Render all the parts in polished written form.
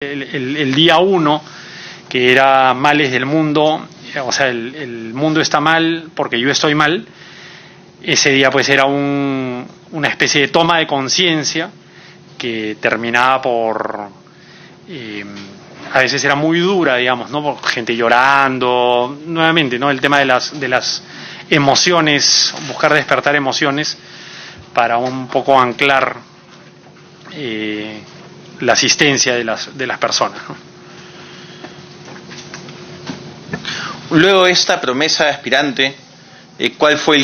el día uno, que era males del mundo, o sea, el mundo está mal porque yo estoy mal. Ese día pues era una especie de toma de conciencia que terminaba por... a veces era muy dura, digamos, ¿no? Por gente llorando, nuevamente, ¿no? El tema de las emociones, buscar despertar emociones para un poco anclar la asistencia de las personas, ¿no? Luego de esta promesa de aspirante, ¿cuál fue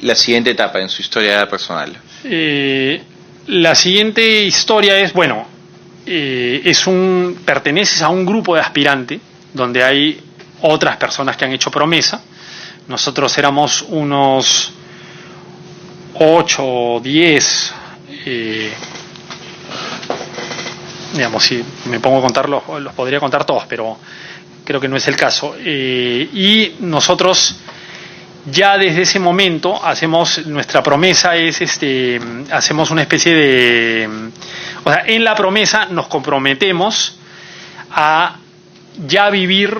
la siguiente etapa en su historia personal? La siguiente historia es, bueno, perteneces a un grupo de aspirante donde hay otras personas que han hecho promesa. Nosotros éramos unos 8 o 10, digamos, si me pongo a contarlos, los podría contar todos, pero creo que no es el caso. Y nosotros ya desde ese momento nuestra promesa es hacemos una especie de, o sea, en la promesa nos comprometemos a ya vivir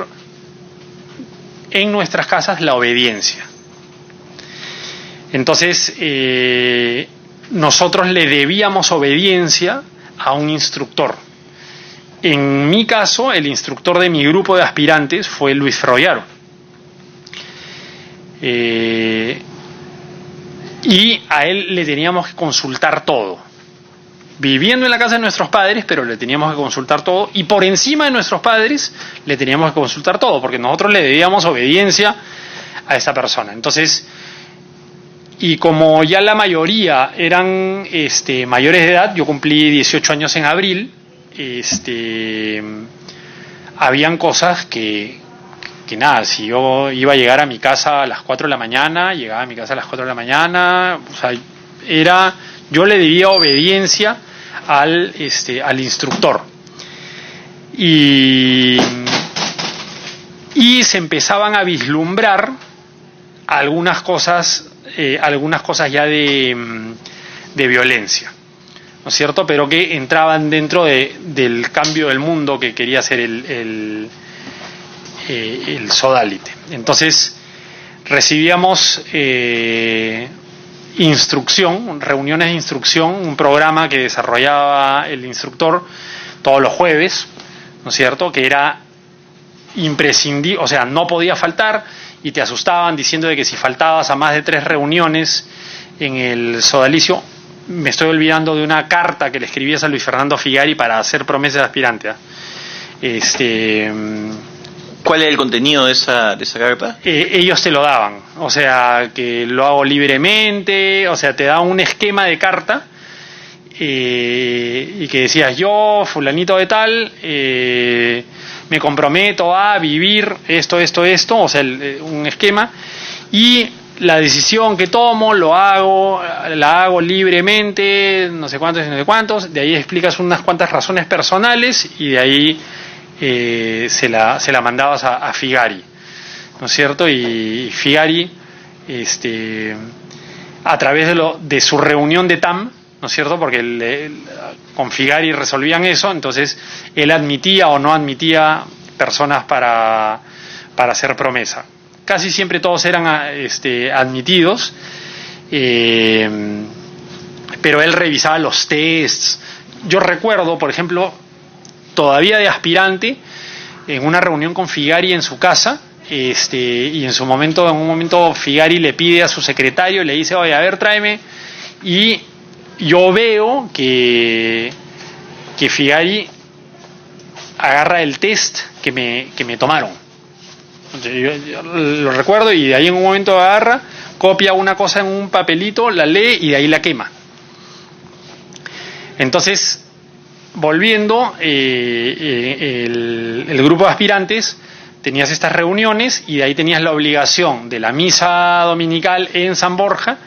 en nuestras casas la obediencia. Entonces, nosotros le debíamos obediencia a un instructor. En mi caso, el instructor de mi grupo de aspirantes fue Luis Froyaro. Y a él le teníamos que consultar todo. Viviendo en la casa de nuestros padres, pero le teníamos que consultar todo. Y por encima de nuestros padres, le teníamos que consultar todo, porque nosotros le debíamos obediencia a esa persona. Entonces, y como ya la mayoría eran mayores de edad, yo cumplí 18 años en abril, habían cosas que nada, si yo iba a llegar a mi casa a las 4 de la mañana, llegaba a mi casa a las 4 de la mañana, o sea, yo le debía obediencia al instructor. Y se empezaban a vislumbrar algunas cosas ya de violencia, ¿no es cierto? Pero que entraban dentro del cambio del mundo que quería hacer el sodalite. Entonces recibíamos instrucción, reuniones de instrucción, un programa que desarrollaba el instructor todos los jueves, ¿no es cierto? Que era imprescindible, o sea, no podía faltar, y te asustaban diciendo de que si faltabas a más de 3 reuniones en el sodalicio, me estoy olvidando de una carta que le escribías a Luis Fernando Figari para hacer promesas de aspirante. ¿Cuál era el contenido de esa carta? Ellos te lo daban, o sea, que lo hago libremente, o sea, te daban un esquema de carta y que decías, yo, fulanito de tal, me comprometo a vivir esto, o sea, un esquema, y la decisión que tomo la hago libremente, no sé cuántos, de ahí explicas unas cuantas razones personales y de ahí se la mandabas a Figari, ¿no es cierto? Y Figari, a través de su reunión de TAM, ¿no es cierto? Porque con Figari resolvían eso, entonces él admitía o no admitía personas para hacer promesa. Casi siempre todos eran admitidos, pero él revisaba los tests. Yo recuerdo, por ejemplo, todavía de aspirante, en una reunión con Figari en su casa, y en un momento Figari le pide a su secretario, le dice, oye, a ver, tráeme, y yo veo que Figari agarra el test que me tomaron. Yo lo recuerdo, y de ahí en un momento agarra, copia una cosa en un papelito, la lee y de ahí la quema. Entonces, volviendo, el grupo de aspirantes, tenías estas reuniones y de ahí tenías la obligación de la misa dominical en San Borja,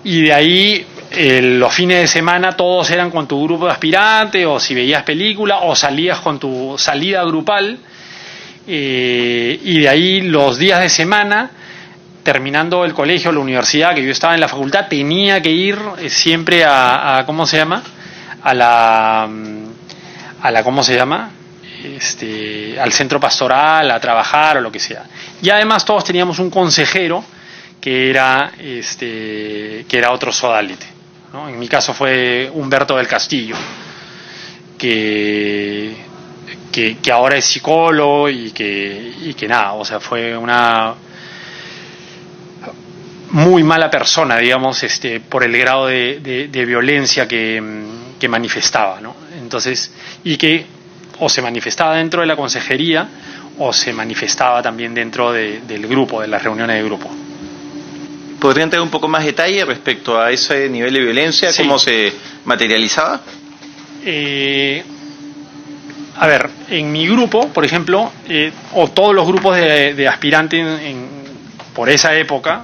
y de ahí los fines de semana todos eran con tu grupo de aspirantes, o si veías película o salías con tu salida grupal, y de ahí los días de semana, terminando el colegio, la universidad, que yo estaba en la facultad, tenía que ir siempre a ¿cómo se llama? A ¿cómo se llama? Al centro pastoral a trabajar o lo que sea. Y además todos teníamos un consejero que era otro sodalite, ¿no? En mi caso fue Humberto del Castillo, que ahora es psicólogo y que nada, o sea, fue una muy mala persona, digamos, por el grado de violencia que manifestaba, ¿no? Entonces, y que o se manifestaba dentro de la consejería o se manifestaba también dentro del grupo, de las reuniones de grupo. ¿Podrían tener un poco más detalle respecto a ese nivel de violencia? Sí. ¿Cómo se materializaba? A ver, en mi grupo, por ejemplo, o todos los grupos de aspirantes por esa época,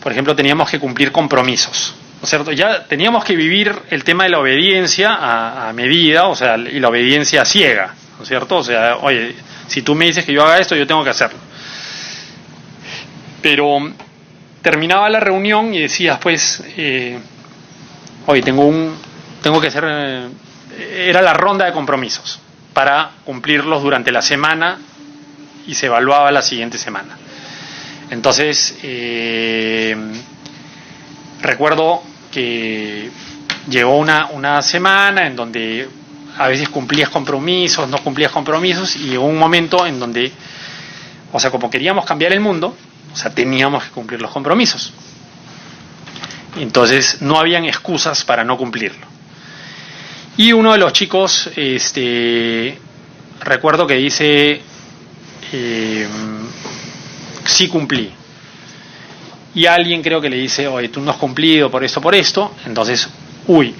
por ejemplo, teníamos que cumplir compromisos, ¿no es cierto? Ya teníamos que vivir el tema de la obediencia a medida, o sea, y la obediencia ciega, ¿no es cierto? O sea, oye, si tú me dices que yo haga esto, yo tengo que hacerlo. Pero terminaba la reunión y decías, pues, oye, tengo que hacer, era la ronda de compromisos para cumplirlos durante la semana y se evaluaba la siguiente semana. Entonces, recuerdo que llegó una semana en donde a veces cumplías compromisos, no cumplías compromisos, y llegó un momento en donde, o sea, como queríamos cambiar el mundo, o sea, teníamos que cumplir los compromisos. Entonces, no habían excusas para no cumplirlo. Y uno de los chicos, recuerdo que dice, sí cumplí. Y alguien creo que le dice, oye, tú no has cumplido por esto, entonces,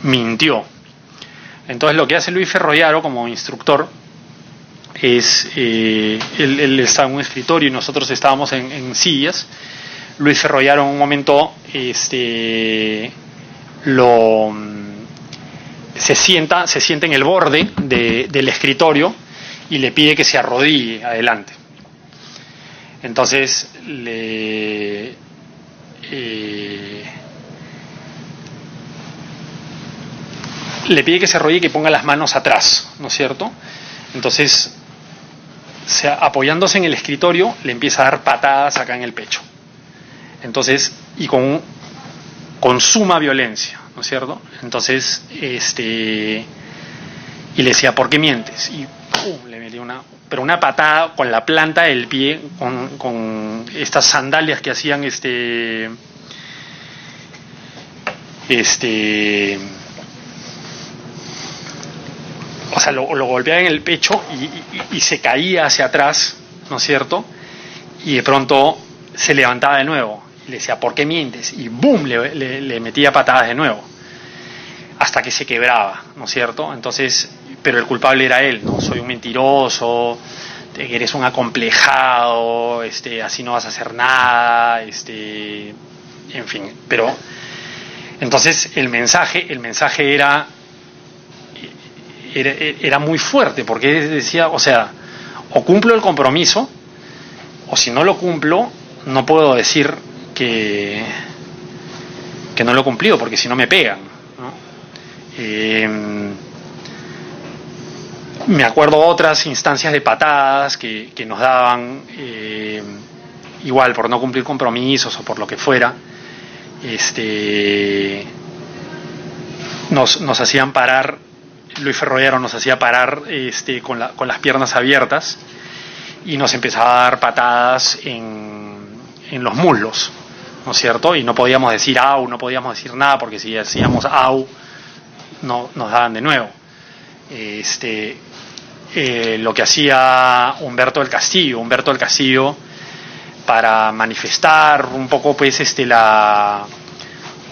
mintió. Entonces lo que hace Luis Ferrollaro como instructor es, él estaba en un escritorio y nosotros estábamos en sillas. Luis Ferrollaro en un momento se sienta en el borde del escritorio y le pide que se arrodille adelante. Entonces le pide que se arrodille y que ponga las manos atrás, ¿no es cierto? Entonces, apoyándose en el escritorio, le empieza a dar patadas acá en el pecho. Entonces, y con suma violencia, ¿no es cierto? Entonces, y le decía, ¿por qué mientes? Y le metió una patada con la planta del pie, con estas sandalias que hacían o sea, lo golpeaba en el pecho y se caía hacia atrás, ¿no es cierto? Y de pronto se levantaba de nuevo y le decía, ¿por qué mientes? Y ¡boom! le metía patadas de nuevo hasta que se quebraba, ¿no es cierto? Entonces, pero el culpable era él, ¿no? Soy un mentiroso, eres un acomplejado, así no vas a hacer nada, en fin. Pero entonces el mensaje era muy fuerte, porque decía, o sea, o cumplo el compromiso, o si no lo cumplo, no puedo decir que no lo he cumplido, porque si no me pegan, ¿no? Me acuerdo otras instancias de patadas que nos daban, igual por no cumplir compromisos o por lo que fuera, nos hacían parar. Luis Ferrollaro nos hacía parar con las piernas abiertas y nos empezaba a dar patadas en los muslos, ¿no es cierto? Y no podíamos decir au, no podíamos decir nada, porque si decíamos au, no, nos daban de nuevo. Lo que hacía Humberto del Castillo, para manifestar un poco pues la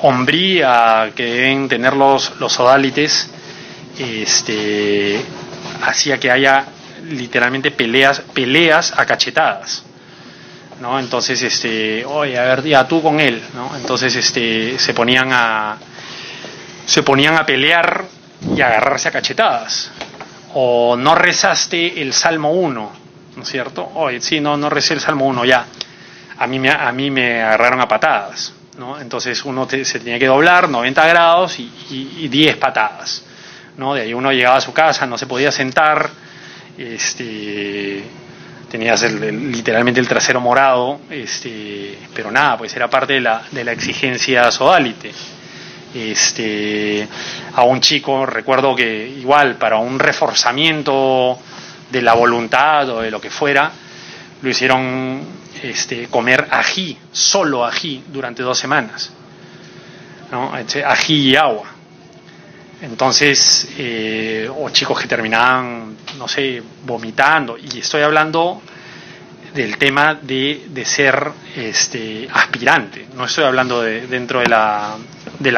hombría que deben tener los sodalites, hacía que haya literalmente peleas a cachetadas, ¿no? Entonces, oye, a ver, ya tú con él, ¿no? Entonces, se ponían a pelear y a agarrarse a cachetadas. O no rezaste el Salmo 1, ¿no es cierto? Oye, sí, no recé el Salmo 1, ya. A mí me agarraron a patadas, ¿no? Entonces uno se tenía que doblar 90 grados y 10 patadas, ¿no? De ahí uno llegaba a su casa, no se podía sentar, tenías literalmente el trasero morado, pero nada, pues era parte de la exigencia sodalite. A un chico, recuerdo que igual para un reforzamiento de la voluntad o de lo que fuera, lo hicieron comer ají, solo ají, durante 2 semanas, ¿no? Ají y agua. Entonces, o chicos que terminaban, no sé, vomitando, y estoy hablando del tema de ser aspirante, no estoy hablando dentro de la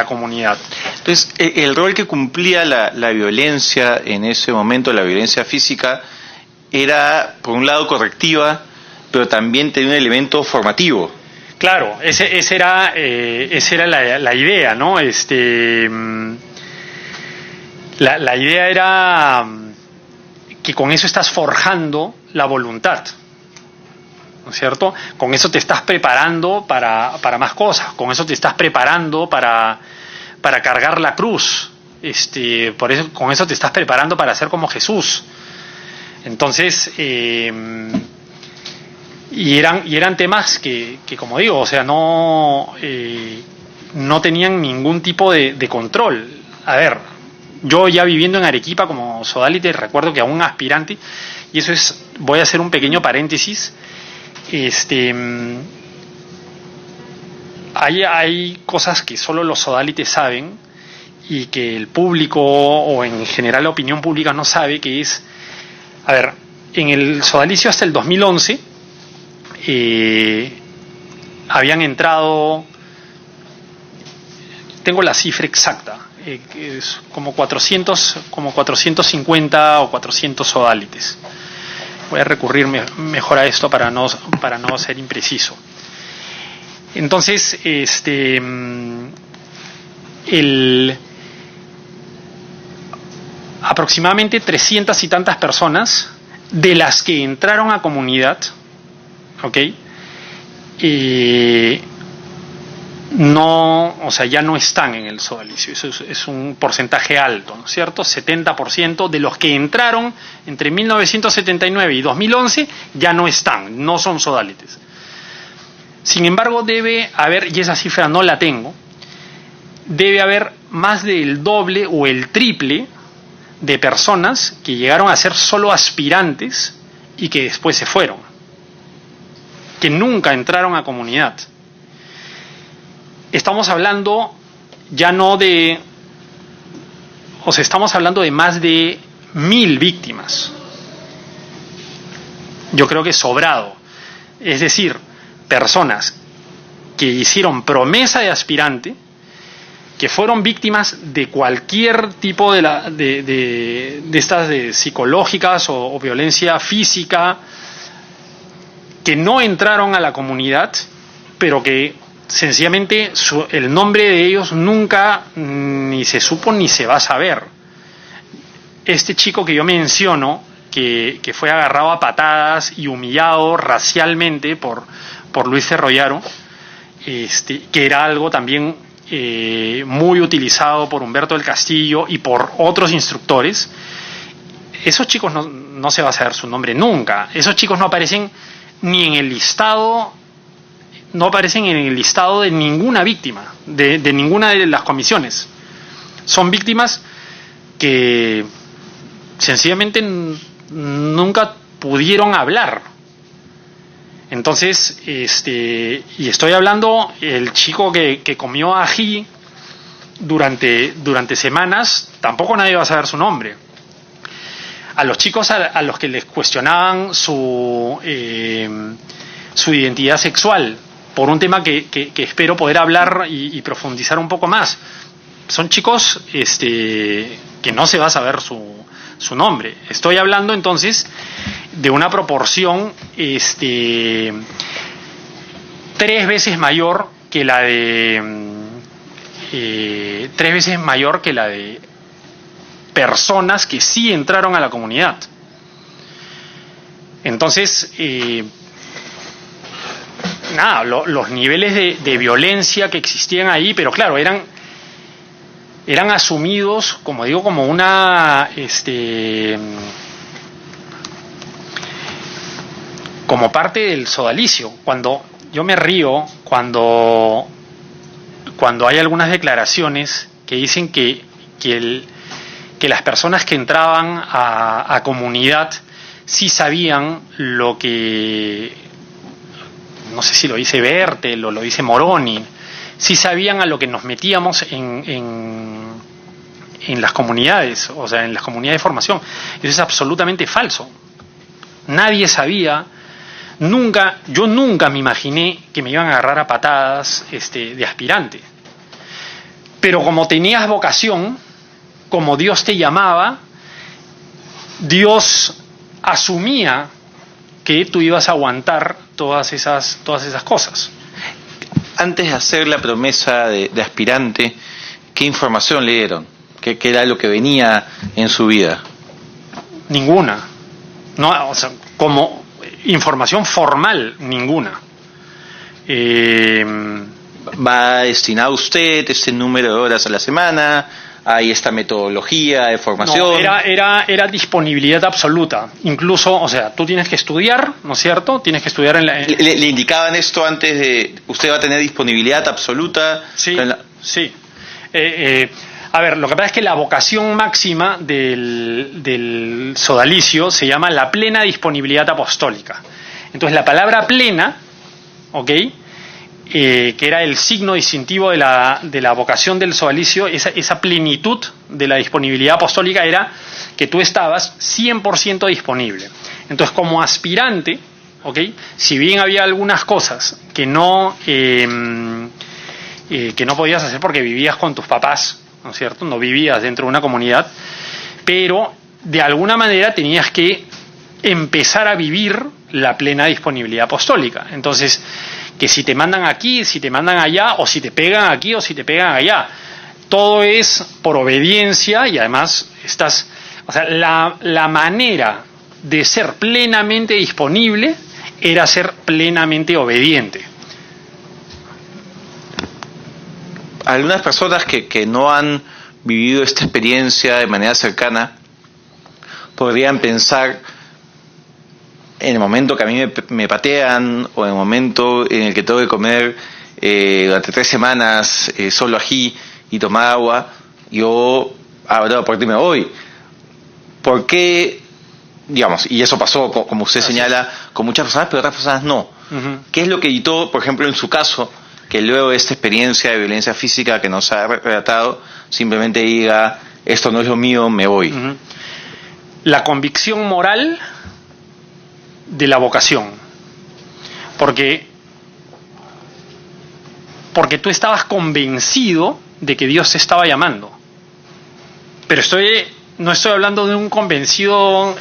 comunidad. Entonces, el rol que cumplía la violencia en ese momento, la violencia física, era, por un lado, correctiva, pero también tenía un elemento formativo. Claro, esa era la idea, ¿no? La idea era que con eso estás forjando la voluntad, ¿no es cierto? Con eso te estás preparando para más cosas, con eso te estás preparando para cargar la cruz, por eso, con eso te estás preparando para ser como Jesús. Entonces, y eran temas que como digo, o sea, no tenían ningún tipo de control. A ver, yo ya viviendo en Arequipa como sodalite, recuerdo que a un aspirante, y eso es, voy a hacer un pequeño paréntesis, hay cosas que solo los sodalites saben y que el público o en general la opinión pública no sabe, que es, a ver, en el sodalicio hasta el 2011 habían entrado, tengo la cifra exacta, que es como 450 o 400 sodalites. Voy a recurrir mejor a esto para no ser impreciso. Entonces, aproximadamente 300 y tantas personas de las que entraron a comunidad, ¿ok? No, o sea, ya no están en el sodalicio. Eso es un porcentaje alto, ¿no es cierto? 70% de los que entraron entre 1979 y 2011 ya no están, no son sodalites. Sin embargo, debe haber, y esa cifra no la tengo, debe haber más del doble o el triple de personas que llegaron a ser solo aspirantes y que después se fueron, que nunca entraron a comunidad. Estamos hablando ya no de, o sea, estamos hablando de más de 1000 víctimas. Yo creo que sobrado. Es decir, personas que hicieron promesa de aspirante, que fueron víctimas de cualquier tipo de estas psicológicas o violencia física, que no entraron a la comunidad, pero que sencillamente el nombre de ellos nunca ni se supo ni se va a saber. Este chico que yo menciono, que fue agarrado a patadas y humillado racialmente por Luis Ferrollaro, que era algo también muy utilizado por Humberto del Castillo y por otros instructores, esos chicos no se va a saber su nombre nunca. Esos chicos no aparecen ni en el listado, no aparecen en el listado de ninguna víctima, de ninguna de las comisiones. Son víctimas que sencillamente nunca pudieron hablar. Entonces, y estoy hablando, el chico que comió ají durante semanas, tampoco nadie va a saber su nombre. A los chicos a los que les cuestionaban su identidad sexual, por un tema que espero poder hablar y profundizar un poco más, son chicos que no se va a saber su nombre. Estoy hablando entonces de una proporción 3 veces mayor que la de 3 veces mayor que la de personas que sí entraron a la comunidad. Entonces, los niveles de violencia que existían ahí, pero claro, eran eran asumidos, como digo, como una, como parte del sodalicio. Cuando yo me río, cuando hay algunas declaraciones que dicen que las personas que entraban a comunidad sí sabían lo que, no sé si lo dice Bertel o lo dice Moroni, sí sabían a lo que nos metíamos en las comunidades, o sea, en las comunidades de formación. Eso es absolutamente falso. Nadie sabía, yo nunca me imaginé que me iban a agarrar a patadas de aspirante. Pero como tenías vocación, como Dios te llamaba, Dios asumía que tú ibas a aguantar todas esas cosas. Antes de hacer la promesa de aspirante, ¿qué información le dieron? ¿Qué era lo que venía en su vida? Ninguna. No, o sea, como información formal, ninguna. ¿Va destinado usted este número de horas a la semana? ¿Hay esta metodología de formación? No, era disponibilidad absoluta. Incluso, o sea, tú tienes que estudiar, ¿no es cierto? Tienes que estudiar en la... ¿Le indicaban esto antes de... ¿Usted va a tener disponibilidad absoluta? Sí, sí. A ver, lo que pasa es que la vocación máxima del sodalicio se llama la plena disponibilidad apostólica. Entonces, la palabra plena, ¿ok?, que era el signo distintivo de la vocación del sodalicio, esa plenitud de la disponibilidad apostólica era que tú estabas 100% disponible. Entonces, como aspirante, ¿ok?, si bien había algunas cosas que no podías hacer porque vivías con tus papás, ¿no es cierto?, no vivías dentro de una comunidad, pero de alguna manera tenías que empezar a vivir la plena disponibilidad apostólica. Entonces, que si te mandan aquí, si te mandan allá, o si te pegan aquí o si te pegan allá, todo es por obediencia. Y además o sea, la manera de ser plenamente disponible era ser plenamente obediente. Algunas personas que no han vivido esta experiencia de manera cercana podrían pensar, en el momento que a mí me patean, o en el momento en el que tengo que comer durante 3 semanas solo ají y tomar agua, yo ahora por ti me voy. ¿Por qué? Digamos, y eso pasó, como usted señala, con muchas personas, pero otras personas no. Uh-huh. ¿Qué es lo que evitó, por ejemplo, en su caso, que luego de esta experiencia de violencia física que nos ha relatado, simplemente diga, esto no es lo mío, me voy? Uh-huh. La convicción moral de la vocación, porque tú estabas convencido de que Dios te estaba llamando, pero no estoy hablando de un convencido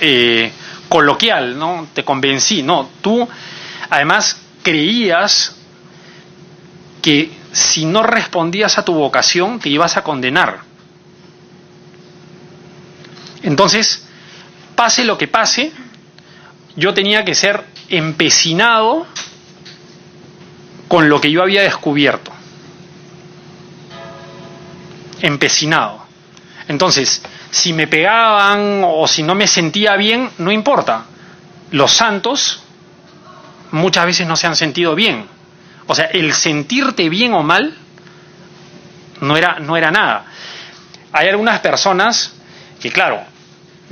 coloquial, ¿no? Te convencí, no, tú además creías que si no respondías a tu vocación te ibas a condenar. Entonces, pase lo que pase, yo tenía que ser empecinado con lo que yo había descubierto. Empecinado. Entonces, si me pegaban o si no me sentía bien, no importa. Los santos muchas veces no se han sentido bien. O sea, el sentirte bien o mal no era nada. Hay algunas personas que, claro,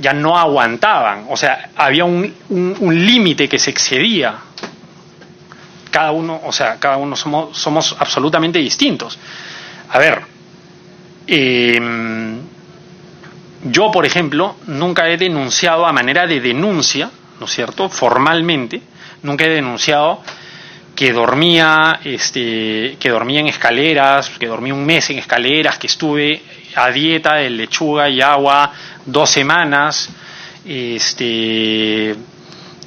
ya no aguantaban, o sea, había un límite que se excedía. Cada uno somos absolutamente distintos. A ver, yo, por ejemplo, nunca he denunciado a manera de denuncia, ¿no es cierto?, formalmente, nunca he denunciado que dormía en escaleras, que dormí un mes en escaleras, que estuve a dieta de lechuga y agua 2 semanas,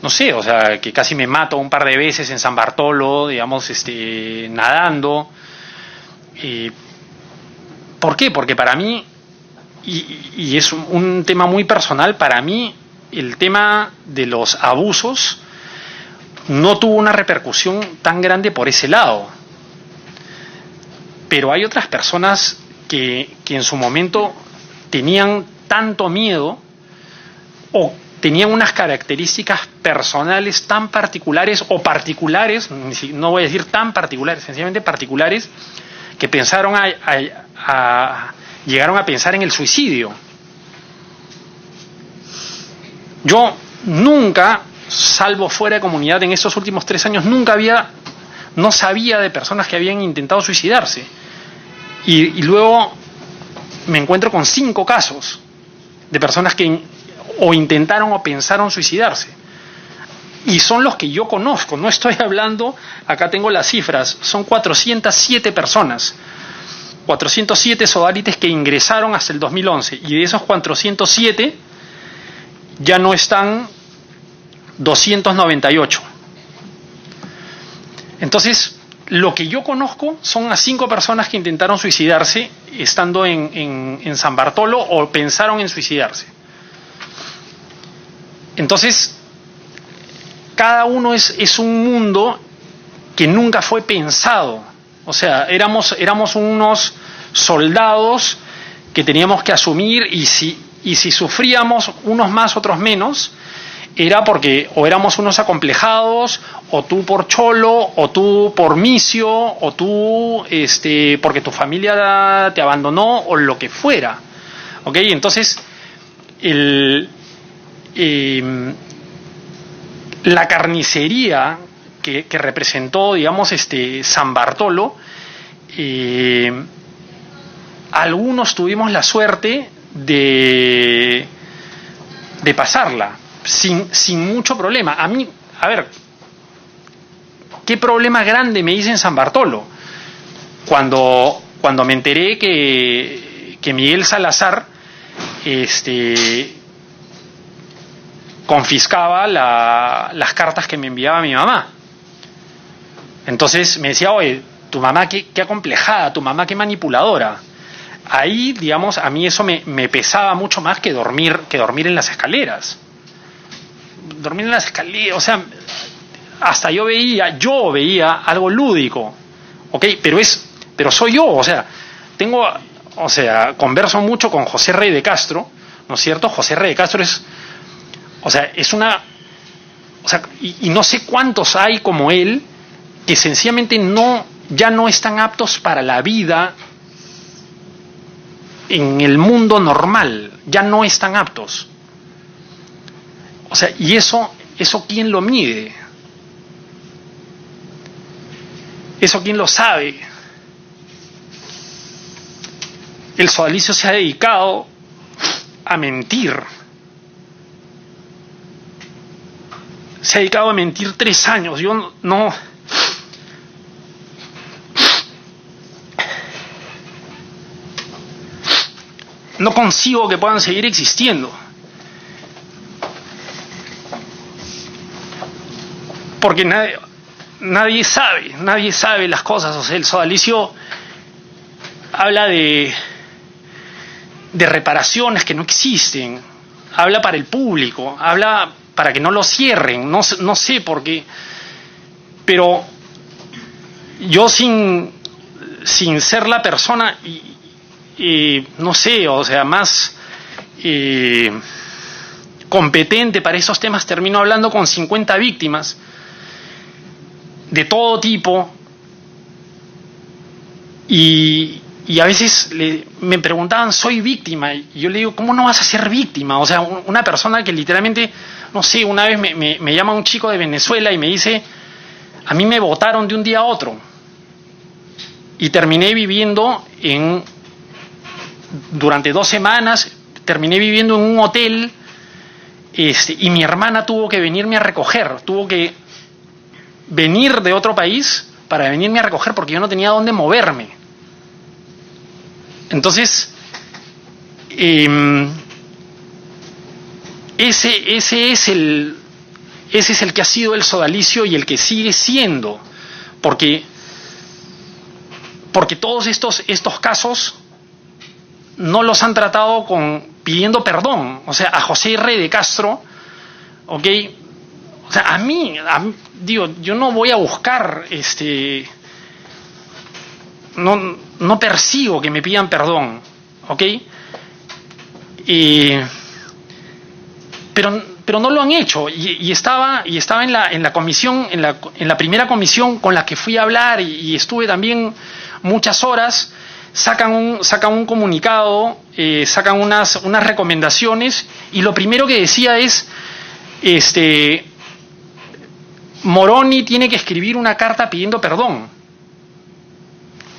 no sé, o sea, que casi me mato un par de veces en San Bartolo, digamos, nadando. ¿Por qué? Porque para mí, y es un tema muy personal, para mí el tema de los abusos no tuvo una repercusión tan grande por ese lado. Pero hay otras personas que en su momento tenían tanto miedo o tenían unas características personales tan particulares o particulares, no voy a decir tan particulares, sencillamente particulares, que llegaron a pensar en el suicidio. Yo nunca, salvo fuera de comunidad en estos últimos 3 años, no sabía de personas que habían intentado suicidarse. Y luego me encuentro con 5 casos de personas que o intentaron o pensaron suicidarse. Y son los que yo conozco, no estoy hablando, acá tengo las cifras, son 407 personas, 407 sodalites que ingresaron hasta el 2011, y de esos 407 ya no están 298. Entonces, lo que yo conozco son a 5 personas que intentaron suicidarse estando en San Bartolo o pensaron en suicidarse. Entonces, cada uno es un mundo que nunca fue pensado. O sea, éramos unos soldados que teníamos que asumir, y si sufríamos unos más, otros menos, era porque o éramos unos acomplejados, o tú por cholo, o tú por misio, o tú porque tu familia te abandonó, o lo que fuera. ¿Ok? Entonces, la carnicería que representó, digamos, San Bartolo, algunos tuvimos la suerte de pasarla sin mucho problema. A ver, ¿qué problema grande me hice en San Bartolo? Cuando me enteré que Miguel Salazar confiscaba las cartas que me enviaba mi mamá. Entonces me decía, oye, tu mamá qué acomplejada, tu mamá qué manipuladora. Ahí, digamos, a mí eso me pesaba mucho más que dormir en las escaleras. Dormir en las escaleras, o sea, hasta yo veía algo lúdico, ¿ok? Pero soy yo, o sea, converso mucho con José Rey de Castro, ¿no es cierto? José Rey de Castro y no sé cuántos hay como él que sencillamente ya no están aptos para la vida en el mundo normal, ya no están aptos. O sea, y eso ¿quién lo mide? ¿Eso quién lo sabe? El sodalicio se ha dedicado a mentir. Se ha dedicado a mentir 3 años. Yo no concibo que puedan seguir existiendo. Porque nadie sabe las cosas. O sea, el sodalicio habla de reparaciones que no existen, habla para el público, habla para que no lo cierren, no sé por qué, pero yo sin ser la persona no sé, o sea, más competente para esos temas, termino hablando con 50 víctimas de todo tipo, y a veces me preguntaban, ¿soy víctima? Y yo le digo, ¿cómo no vas a ser víctima? O sea, una persona que literalmente, no sé, una vez me llama un chico de Venezuela y me dice, a mí me botaron de un día a otro y terminé viviendo durante 2 semanas, terminé viviendo en un hotel, y mi hermana tuvo que venirme a recoger, tuvo que venir de otro país para venirme a recoger porque yo no tenía dónde moverme. Entonces, ese es el que ha sido el sodalicio y el que sigue siendo, porque todos estos casos no los han tratado pidiendo perdón. O sea, a José Rey de Castro, ¿ok? O sea, a mí, digo, yo no voy a buscar no persigo que me pidan perdón, ¿ok? Pero no lo han hecho, y estaba en la comisión, en la primera comisión con la que fui a hablar, y estuve también muchas horas. Sacan un comunicado, sacan unas recomendaciones, y lo primero que decía es, Moroni tiene que escribir una carta pidiendo perdón.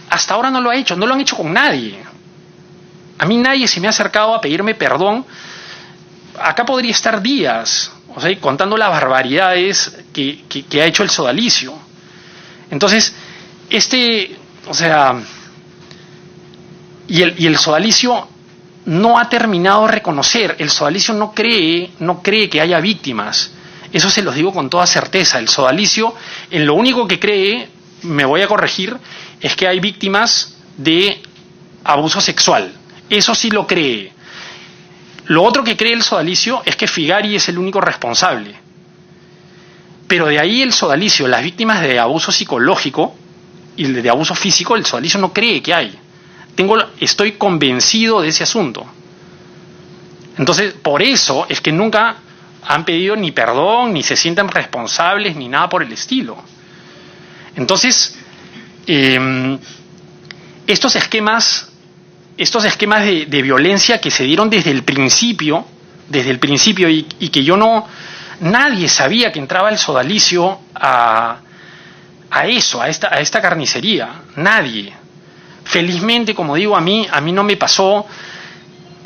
Hasta ahora no lo ha hecho, no lo han hecho con nadie. A mí nadie se me ha acercado a pedirme perdón. Acá podría estar días, o sea, contando las barbaridades que ha hecho el sodalicio. Entonces, o sea, y el sodalicio no ha terminado de reconocer. El sodalicio no cree que haya víctimas. Eso se los digo con toda certeza. El sodalicio, en lo único que cree, me voy a corregir, es que hay víctimas de abuso sexual. Eso sí lo cree. Lo otro que cree el sodalicio es que Figari es el único responsable. Pero de ahí el sodalicio, las víctimas de abuso psicológico y de abuso físico, el sodalicio no cree que hay. Estoy convencido de ese asunto. Entonces, por eso es que nunca han pedido ni perdón, ni se sienten responsables, ni nada por el estilo. Entonces, estos esquemas de violencia que se dieron desde el principio, y que nadie sabía que entraba el sodalicio a esta carnicería, nadie. Felizmente, como digo, a mí no me pasó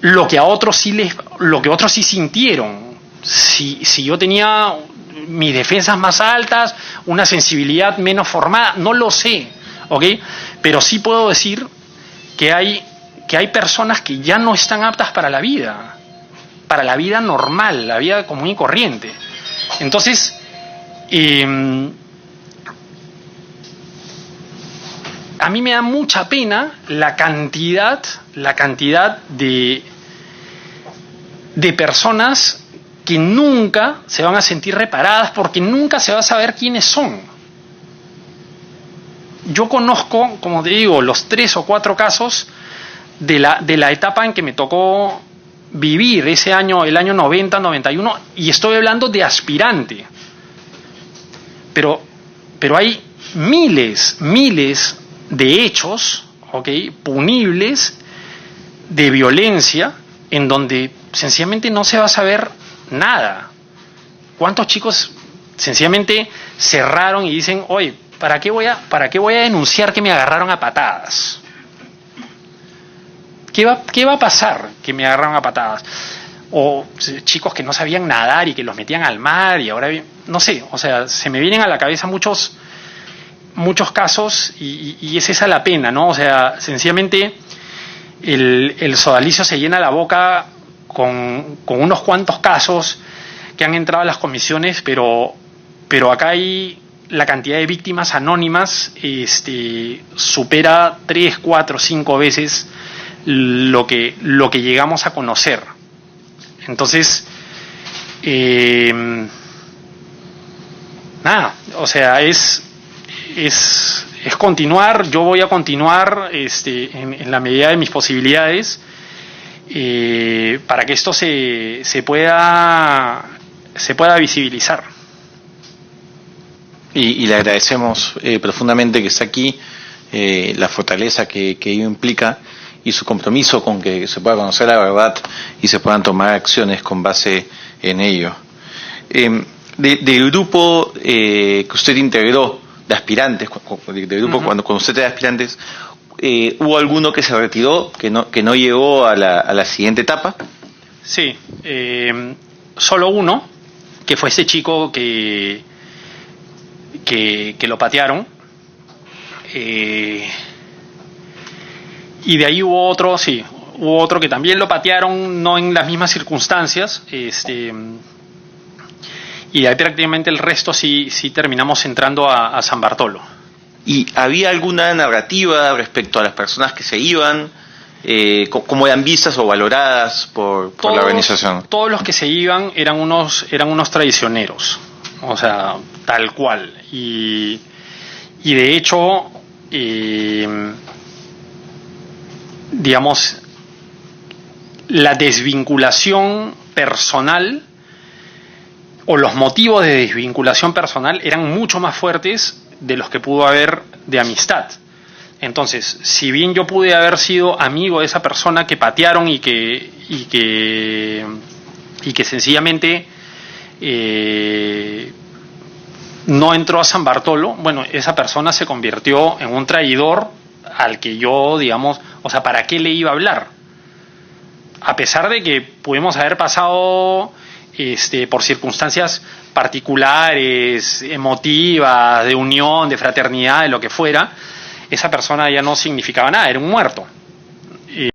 lo que a otros sí sintieron. Si yo tenía mis defensas más altas, una sensibilidad menos formada, no lo sé, ¿ok? Pero sí puedo decir que hay personas que ya no están aptas para la vida normal, la vida común y corriente. Entonces, a mí me da mucha pena la cantidad de personas que nunca se van a sentir reparadas, porque nunca se va a saber quiénes son. Yo conozco, como te digo, los 3 o 4 casos de la etapa en que me tocó vivir ese año, el año 90, 91, y estoy hablando de aspirante. Pero hay miles de hechos, ¿ok?, punibles, de violencia, en donde sencillamente no se va a saber nada. ¿Cuántos chicos sencillamente cerraron y dicen, oye, ¿para qué voy a denunciar que me agarraron a patadas? ¿Qué va a pasar que me agarraron a patadas? O chicos que no sabían nadar y que los metían al mar, y ahora, no sé, o sea, se me vienen a la cabeza muchos casos, y es esa la pena, ¿no? O sea, sencillamente el sodalicio se llena la boca con unos cuantos casos que han entrado a las comisiones, pero acá hay la cantidad de víctimas anónimas supera 3, 4, 5 veces lo que llegamos a conocer. Entonces, nada, o sea, es continuar. Yo voy a continuar en la medida de mis posibilidades, para que esto se pueda visibilizar. Y le agradecemos profundamente que esté aquí, la fortaleza que ello implica y su compromiso con que se pueda conocer la verdad y se puedan tomar acciones con base en ello. Del grupo que usted integró de aspirantes, del grupo, cuando usted era aspirantes, ¿hubo alguno que se retiró, que no llegó a la siguiente etapa? Sí, solo uno, que fue ese chico que lo patearon, y de ahí hubo otro que también lo patearon, no en las mismas circunstancias, y de ahí prácticamente el resto sí terminamos entrando a San Bartolo. ¿Y había alguna narrativa respecto a las personas que se iban? ¿Cómo eran vistas o valoradas por la organización? Todos los que se iban eran unos traicioneros, o sea, tal cual. Y de hecho, digamos, la desvinculación personal o los motivos de desvinculación personal eran mucho más fuertes de los que pudo haber de amistad. Entonces, si bien yo pude haber sido amigo de esa persona que patearon y que sencillamente no entró a San Bartolo, bueno, esa persona se convirtió en un traidor al que yo, digamos, o sea, ¿para qué le iba a hablar? A pesar de que pudimos haber pasado por circunstancias particulares, emotivas, de unión, de fraternidad, de lo que fuera, esa persona ya no significaba nada, era un muerto.